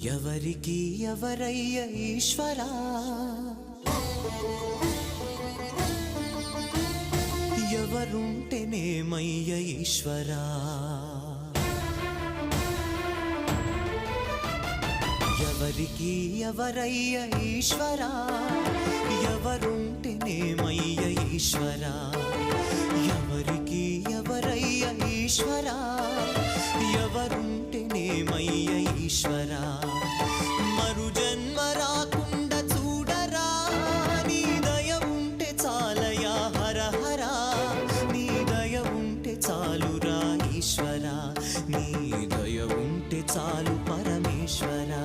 ఎవరికి ఎవరయ్య ఈశ్వరా, ఎవరుంటేనేమయ్య ఈశ్వరా. ఎవరికి ఎవరయ్య ఈశ్వరా, ఎవరుంటేనేమయ్య ఈశ్వరా. ఎవరికి ఎవరయ్య ఈశ్వరా, ఎవరుంటేనేమయ్య ఈశ్వరా. మరు జన్మ రాకుండా చూడరా, నీ దయ ఉంటే చాలయా హర హరా. నీ దయ ఉంటే చాలురా ఈశ్వరా, నీ దయ ఉంటే చాలు పరమేశ్వరా.